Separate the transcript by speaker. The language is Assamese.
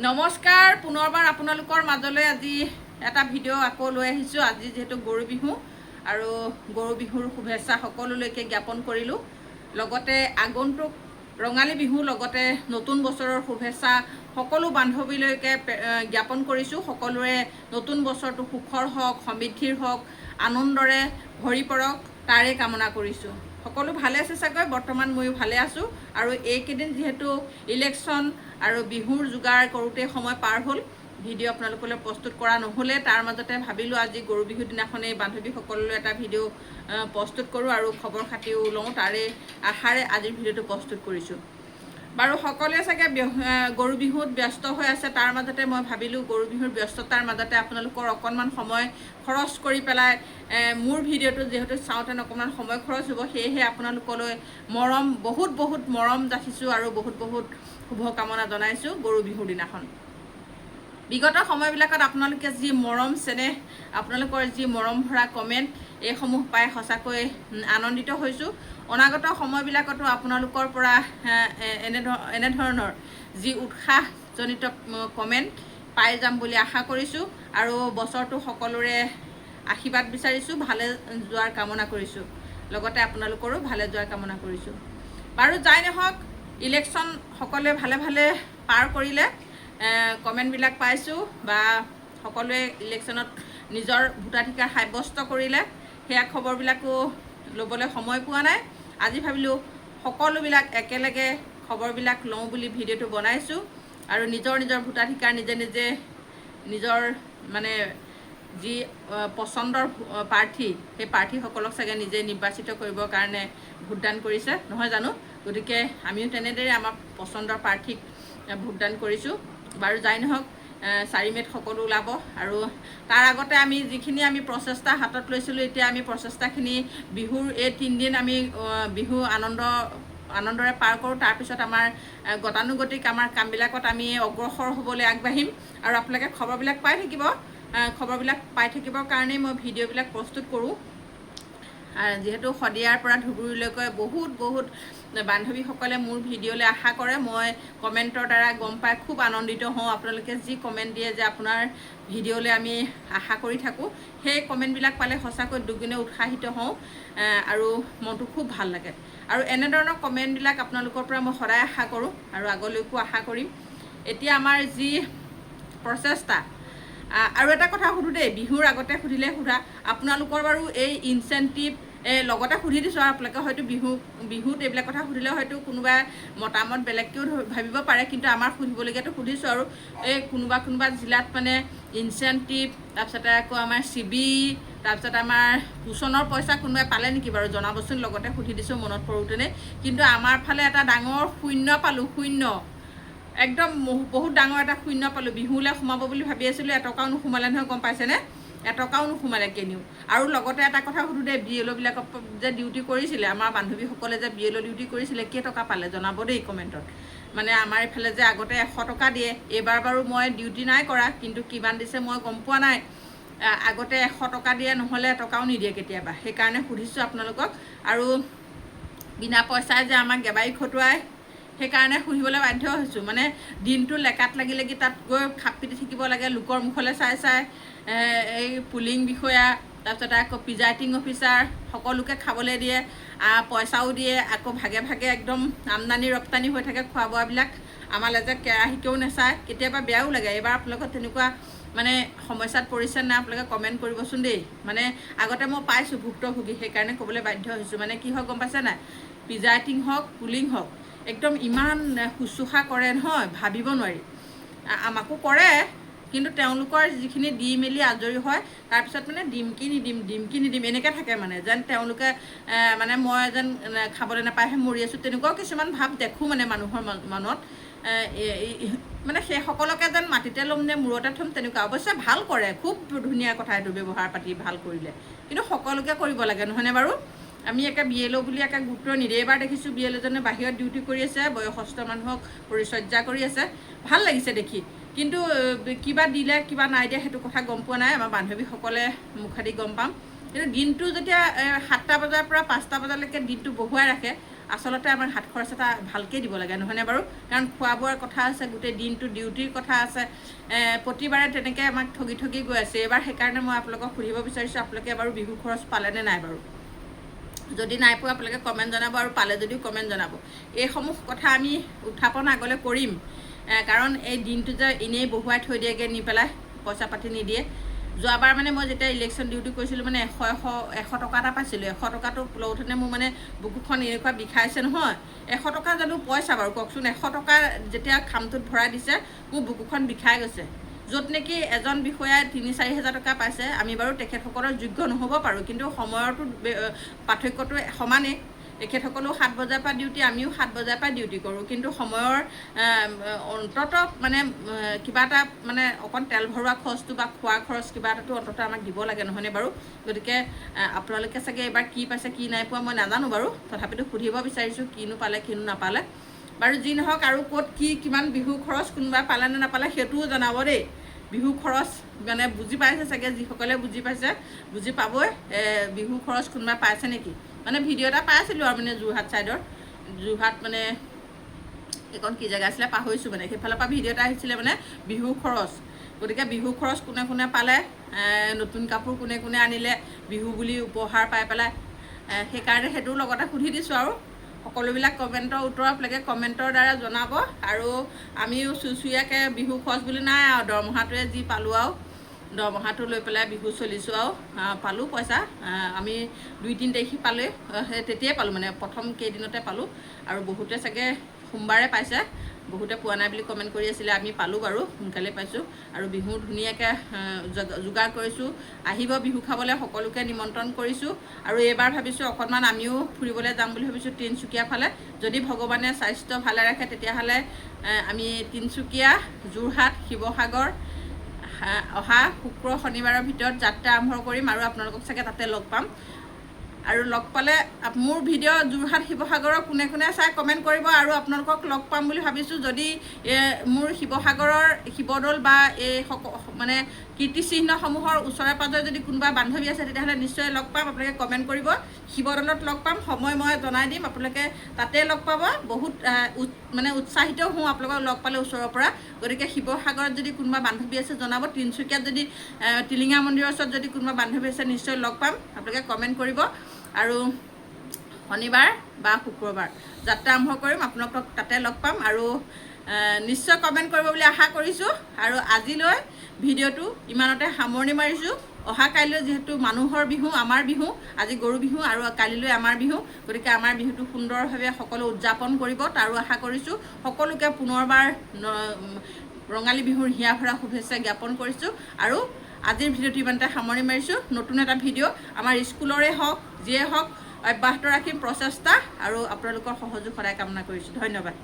Speaker 1: নমস্কাৰ পুনৰবাৰ আপোনালোকৰ মাজলৈ আজি এটা ভিডিঅ' আকৌ লৈ আহিছোঁ। আজি যেহেতু গৰু বিহু আৰু গৰু বিহুৰ শুভেচ্ছা সকলোলৈকে জ্ঞাপন কৰিলোঁ। লগতে আগন্তুক ৰঙালী বিহু লগতে নতুন বছৰৰ শুভেচ্ছা সকলো বান্ধৱীলৈকে জ্ঞাপন কৰিছোঁ। সকলোৰে নতুন বছৰটো সুখৰ হওক, সমৃদ্ধিৰ হওক, আনন্দৰে ভৰি পৰক তাৰে কামনা কৰিছোঁ। সকলো ভালে আছে চাগৈ? বৰ্তমান ময়ো ভালে আছোঁ। আৰু এইকেইদিন যিহেতু ইলেকশ্যন আৰু বিহুৰ যোগাৰ কৰোঁতে সময় পাৰ হ'ল, ভিডিঅ' আপোনালোকলৈ প্ৰস্তুত কৰা নহ'লে, তাৰ মাজতে ভাবিলোঁ আজি গৰু বিহুৰ দিনাখনেই বান্ধৱীসকললৈ এটা ভিডিঅ' প্ৰস্তুত কৰোঁ আৰু খবৰ খাতিও লওঁ। তাৰে আশাৰে আজিৰ ভিডিঅ'টো প্ৰস্তুত কৰিছোঁ। বাৰু সকলোৱে চাগে গৰু বিহুত ব্যস্ত হৈ আছে, তাৰ মাজতে মই ভাবিলোঁ গৰু বিহুৰ ব্যস্ততাৰ মাজতে আপোনালোকৰ অকণমান সময় খৰচ কৰি পেলাই মোৰ ভিডিঅ'টো যিহেতু চাওঁতে অকণমান সময় খৰচ হ'ব, সেয়েহে আপোনালোকলৈ বহুত বহুত মৰম যাচিছোঁ আৰু বহুত বহুত শুভকামনা জনাইছোঁ গৰু বিহুৰ দিনাখন। বিগত সময়বিলাকত আপোনালোকে যি মৰম চেনেহ, আপোনালোকৰ যি মৰম ভৰা কমেণ্ট, এইসমূহ পাই সঁচাকৈ আনন্দিত হৈছোঁ। অনাগত সময়বিলাকতো আপোনালোকৰ পৰা এনেধৰণৰ যি উৎসাহজনিত কমেণ্ট পাই যাম বুলি আশা কৰিছোঁ আৰু বছৰটো সকলোৰে আশীৰ্বাদ বিচাৰিছোঁ, ভালে যোৱাৰ কামনা কৰিছোঁ। লগতে আপোনালোকৰো ভালে যোৱাৰ কামনা কৰিছোঁ। বাৰু যাই নহওক, ইলেকশ্যন সকলোৱে ভালে ভালে পাৰ কৰিলে, কমেণ্টবিলাক পাইছোঁ, বা সকলোৱে ইলেকশ্যনত নিজৰ ভোটাধিকাৰ সাব্যস্ত কৰিলে, সেয়া খবৰবিলাকো ল'বলৈ সময় পোৱা নাই। আজি ভাবিলোঁ সকলোবিলাক একেলগে খবৰবিলাক লওঁ বুলি ভিডিঅ'টো বনাইছোঁ আৰু নিজৰ নিজৰ ভোটাধিকাৰ নিজে নিজে নিজৰ মানে যি পচন্দৰ প্ৰাৰ্থী, সেই প্ৰাৰ্থীসকলক চাগে নিজে নিৰ্বাচিত কৰিবৰ কাৰণে ভোটদান কৰিছে, নহয় জানো? গতিকে আমিও তেনেদৰে আমাৰ পচন্দৰ প্ৰাৰ্থীক ভোটদান কৰিছোঁ। বাৰু যাই নহওক, 4 মে'ত সকলো ওলাব আৰু তাৰ আগতে আমি যিখিনি প্ৰচেষ্টা হাতত লৈছিলোঁ, এতিয়া আমি প্ৰচেষ্টাখিনি বিহুৰ এই 3 দিন আমি বিহু আনন্দৰে পাৰ কৰোঁ। তাৰপিছত আমাৰ গতানুগতিক আমাৰ কামবিলাকত আমি অগ্ৰসৰ হ'বলৈ আগবাঢ়িম আৰু আপোনালোকে খবৰবিলাক পাই থাকিব। খবৰবিলাক পাই থাকিবৰ কাৰণেই মই ভিডিঅ'বিলাক প্ৰস্তুত কৰোঁ। যিহেতু শদিয়াৰ পৰা ধুবুৰীলৈকে বহুত বহুত বান্ধৱীসকলে মোৰ ভিডিঅ'লৈ আশা কৰে। মই কমেণ্টৰ দ্বাৰা গম পাই খুব আনন্দিত হওঁ। আপোনালোকে যি কমেণ্ট দিয়ে যে আপোনাৰ ভিডিঅ'লৈ আমি আশা কৰি থাকোঁ, সেই কমেণ্টবিলাক পালে সঁচাকৈ দুগুণে উৎসাহিত হওঁ আৰু মনটো খুব ভাল লাগে। আৰু এনেধৰণৰ কমেণ্টবিলাক আপোনালোকৰ পৰা মই সদায় আশা কৰোঁ আৰু আগলৈকো আশা কৰিম। এতিয়া আমাৰ যি প্ৰচেষ্টা, আৰু এটা কথা সুধোঁ দেই, বিহুৰ আগতে সুধিলে সোধা, আপোনালোকৰ বাৰু এই ইনচেণ্টিভ লগতে সুধি দিছোঁ আৰু আপোনালোকে হয়তো বিহুত এইবিলাক কথা সুধিলে হয়তো কোনোবাই মতামত বেলেগকৈও ভাবিব পাৰে, কিন্তু আমাৰ সুধিবলগীয়াটো সুধিছোঁ। আৰু এই কোনোবা জিলাত মানে ইনচেণ্টিভ, তাৰপিছতে আকৌ আমাৰ CB, তাৰপিছত আমাৰ পোষণৰ পইচা কোনোবাই পালে নেকি বাৰু জনাবচোন, লগতে সুধি দিছোঁ মনত পৰোঁতেনে। কিন্তু আমাৰ ফালে এটা ডাঙৰ শূন্য পালোঁ, শূন্য, একদম বহুত ডাঙৰ এটা শূন্য পালোঁ। বিহুলৈ সোমাব বুলি ভাবি আছিলোঁ, এটকাও নোসোমালে নহয়, গম পাইছেনে? এটকাও নোসোমালে কেনিও। আৰু লগতে এটা কথা সুধোঁ দেই, BLOবিলাকক যে ডিউটি কৰিছিলে, আমাৰ বান্ধৱীসকলে যে BLO ডিউটি কৰিছিলে, কেইটকা পালে জনাব দেই কমেণ্টত। মানে আমাৰ এইফালে যে আগতে 100 টকা দিয়ে, এইবাৰ বাৰু মই ডিউটি নাই কৰা, কিন্তু কিমান দিছে মই গম পোৱা নাই। আগতে 100 টকা দিয়ে, নহ'লে এটকাও নিদিয়ে কেতিয়াবা, সেইকাৰণে সুধিছোঁ আপোনালোকক। আৰু বিনা পইচাই যে আমাক গেবাৰি খটুৱাই, সেইকাৰণে সুধিবলৈ বাধ্য হৈছোঁ। মানে দিনটো লেকাত লাগি লাগি তাত গৈ খাপ পিটি থাকিব লাগে, লোকৰ মুখলৈ চাই চাই। এই পুলিং বিষয়া, তাৰপিছতে আকৌ প্ৰিজাইডিং অফিচাৰ, সকলোকে খাবলৈ দিয়ে, পইচাও দিয়ে, আকৌ ভাগে ভাগে একদম আমদানি ৰপ্তানি হৈ থাকে খোৱা বোৱাবিলাক। আমালৈ যে কেৰাহীকেও নেচায়, কেতিয়াবা বেয়াও লাগে। এইবাৰ আপোনালোকৰ তেনেকুৱা মানে সমস্যাত পৰিছে নাই আপোনালোকে কমেণ্ট কৰিবচোন দেই। মানে আগতে মই পাইছোঁ ভুক্তভোগী, সেইকাৰণে ক'বলৈ বাধ্য হৈছোঁ। মানে কি হয় গম পাইছে নাই, প্ৰিজাইডিং হওক, পুলিং হওক, একদম ইমান শুশ্ৰূষা কৰে নহয়, ভাবিব নোৱাৰি। আমাকো কৰে, কিন্তু তেওঁলোকৰ যিখিনি দি মেলি আজৰি হয়, তাৰপিছত মানে দিম কি নিদিম এনেকৈ থাকে। মানে যেন তেওঁলোকে মানে মই যেন খাবলৈ নাপায়হে মৰি আছোঁ, তেনেকুৱাও কিছুমান ভাৱ দেখোঁ মানে মানুহৰ মনত। মানে সেইসকলকে যেন মাটিতে ল'ম নে মূৰতে থ'ম, তেনেকুৱা। অৱশ্যে ভাল কৰে, খুব ধুনীয়া কথা এইটো, ব্যৱহাৰ পাতি ভাল কৰিলে। কিন্তু সকলোকে কৰিব লাগে, নহয়নে বাৰু? আমি BLO বুলি গুৰুত্ব নিদিয়ে। এইবাৰ দেখিছোঁ BLO জনে বাহিৰত ডিউটি কৰি আছে, বয়সস্থ মানুহক পৰিচৰ্যা কৰি আছে, ভাল লাগিছে দেখি। কিন্তু কিবা দিলে কিবা নাই দিয়া সেইটো কথা গম পোৱা নাই। আমাৰ বান্ধৱীসকলে মুখেদি গম পাম। কিন্তু দিনটো যেতিয়া 7টা বজাৰ পৰা 5টা বজালৈকে দিনটো বহুৱাই ৰাখে, আচলতে আমাৰ হাত খৰচ এটা ভালকৈ দিব লাগে নহয়নে বাৰু? কাৰণ খোৱা বোৱাৰ কথা আছে, গোটেই দিনটো ডিউটিৰ কথা আছে, প্ৰতিবাৰে তেনেকৈ আমাক ঠগি ঠগি গৈ আছে। এইবাৰ সেইকাৰণে মই আপোনালোকক সুধিব বিচাৰিছোঁ, আপোনালোকে বাৰু বিহু খৰচ পালেনে নাই বাৰু? যদি নাই পোৱা আপোনালোকে কমেণ্ট জনাব, আৰু পালে যদিও কমেণ্ট জনাব। এইসমূহ কথা আমি উত্থাপন আগলৈ কৰিম, কাৰণ এই দিনটো যে এনেই বহুৱাই থৈ দিয়েগৈ নি পেলাই, পইচা পাতি নিদিয়ে। যোৱাবাৰ মানে মই যেতিয়া ইলেকশ্যন ডিউটি কৰিছিলোঁ মানে এশ টকা এটা পাইছিলোঁ। 100 টকাটো লওঁতেনে মোৰ মানে বুকুখন এনেকুৱা বিষাইছে নহয়। 100 টকা জানো পইচা বাৰু কওকচোন? 100 টকা যেতিয়া খামটোত ভৰাই দিছে মোৰ বুকুখন বিষাই গৈছে। য'ত নেকি এজন বিষয়াই 3-4 হাজাৰ টকা পাইছে, আমি বাৰু তেখেতসকলৰ যোগ্য নহ'ব পাৰোঁ, কিন্তু সময়ৰতো পাৰ্থক্যটো সমানেই। তেখেতসকলেও 7 বজাৰ পৰা ডিউটি, আমিও 7 বজাৰ পৰা ডিউটি কৰোঁ, কিন্তু সময়ৰ অন্ততঃ মানে কিবা এটা মানে অকণ তেল ভৰোৱা খৰচটো বা খোৱা খৰচ কিবা এটাতো অন্ততঃ আমাক দিব লাগে নহয়নে বাৰু? গতিকে আপোনালোকে চাগে এইবাৰ কি পাইছে কি নাই পোৱা মই নাজানো বাৰু, তথাপিতো সুধিব বিচাৰিছোঁ কিনো পালে কিনো নাপালে। বাৰু যি নহওক, আৰু ক'ত কি কিমান বিহু খৰচ কোনোবাই পালে নে নাপালে সেইটোও জনাব দেই। বিহু খৰচ মানে বুজি পাইছে চাগে, যিসকলে বুজি পাইছে বুজি পাবই। বিহু খৰচ কোনোবাই পাইছে নেকি? মানে ভিডিঅ' এটা পাইছিলোঁ আৰু মানে যোৰহাট ছাইডৰ, যোৰহাট মানে এইখন কি জেগা আছিলে পাহৰিছোঁ, মানে সেইফালৰ পৰা ভিডিঅ' এটা আহিছিলে মানে বিহু খৰচ। গতিকে বিহু খৰচ কোনে কোনে পালে, নতুন কাপোৰ কোনে কোনে আনিলে বিহু বুলি উপহাৰ পাই পেলাই, সেইকাৰণে সেইটোৰ লগতে সুধি দিছোঁ। আৰু সকলোবিলাক কমেণ্টৰ উত্তৰ আপোনালোকে কমেণ্টৰ দ্বাৰা জনাব। আৰু আমিও চুচুৰীয়াকৈ বিহু খৰচ বুলি নাই আৰু, দৰমহাটোৱে যি পালোঁ আৰু দৰমহাটো লৈ পেলাই বিহু চলিছোঁ আৰু পালোঁ পইচা। আমি 2-3 তাৰিখে পালোঁৱে, সেই তেতিয়াই পালোঁ মানে প্ৰথম কেইদিনতে পালোঁ। আৰু বহুতে চাগে সোমবাৰে পাইছে, বহুতে পোৱা নাই বুলি কমেণ্ট কৰি আছিলে। আমি পালোঁ বাৰু, সোনকালে পাইছোঁ। আৰু বিহু ধুনীয়াকৈ যোগাৰ কৰিছোঁ। আহিব বিহু খাবলৈ, সকলোকে নিমন্ত্ৰণ কৰিছোঁ। আৰু এইবাৰ ভাবিছোঁ অকণমান আমিও ফুৰিবলৈ যাম বুলি ভাবিছোঁ তিনিচুকীয়া ফালে। যদি ভগৱানে স্বাস্থ্য ভালে ৰাখে তেতিয়াহ'লে আমি তিনিচুকীয়া, যোৰহাট, শিৱসাগৰ অহা শুক্ৰ শনিবাৰৰ ভিতৰত যাত্ৰা আৰম্ভ কৰিম, আৰু আপোনালোকক চাগে তাতে লগ পাম। আৰু লগ পালে মোৰ ভিডিঅ' যোৰহাট শিৱসাগৰৰ কোনে কোনে চাই কমেণ্ট কৰিব, আৰু আপোনালোকক লগ পাম বুলি ভাবিছোঁ। যদি মোৰ শিৱসাগৰৰ শিৱদৌল বা এই মানে কীৰ্তিচিহ্নসমূহৰ ওচৰে পাঁজৰে যদি কোনোবা বান্ধৱী আছে তেতিয়াহ'লে নিশ্চয় লগ পাম। আপোনালোকে কমেণ্ট কৰিব। শিৱদৌলত লগ পাম, সময় মই জনাই দিম, আপোনালোকে তাতে লগ পাব। বহুত মানে উৎসাহিত হওঁ আপোনালোকক লগ পালে ওচৰৰ পৰা। গতিকে শিৱসাগৰত যদি কোনোবা বান্ধৱী আছে জনাব, তিনিচুকীয়াত যদি টিলিঙা মন্দিৰৰ ওচৰত যদি কোনোবা বান্ধৱী আছে নিশ্চয় লগ পাম, আপোনালোকে কমেণ্ট কৰিব। আৰু শনিবাৰ বা শুক্ৰবাৰ যাত্ৰা আৰম্ভ কৰিম, আপোনালোকক তাতে লগ পাম। আৰু নিশ্চয় কমেণ্ট কৰিব বুলি আশা কৰিছোঁ। আৰু আজিলৈ ভিডিঅ'টো ইমানতে সামৰণি মাৰিছোঁ। অহা কাইলৈ যিহেতু মানুহৰ বিহু, আমাৰ বিহু, আজি গৰু বিহু আৰু কালিলৈ আমাৰ বিহু, গতিকে আমাৰ বিহুটো সুন্দৰভাৱে সকলো উদযাপন কৰিব তাৰো আশা কৰিছোঁ। সকলোকে পুনৰবাৰ ৰঙালী বিহুৰ হিয়া ভৰা শুভেচ্ছা জ্ঞাপন কৰিছোঁ। আৰু আজিৰ ভিডিঅ'টো ইমানতে সামৰণি মাৰিছোঁ। নতুন এটা ভিডিঅ' আমাৰ স্কুলৰে হওক যিয়ে হওক অব্যাহত ৰাখিম প্ৰচেষ্টা, আৰু আপোনালোকৰ সহযোগ সদায় কামনা কৰিছোঁ। ধন্যবাদ।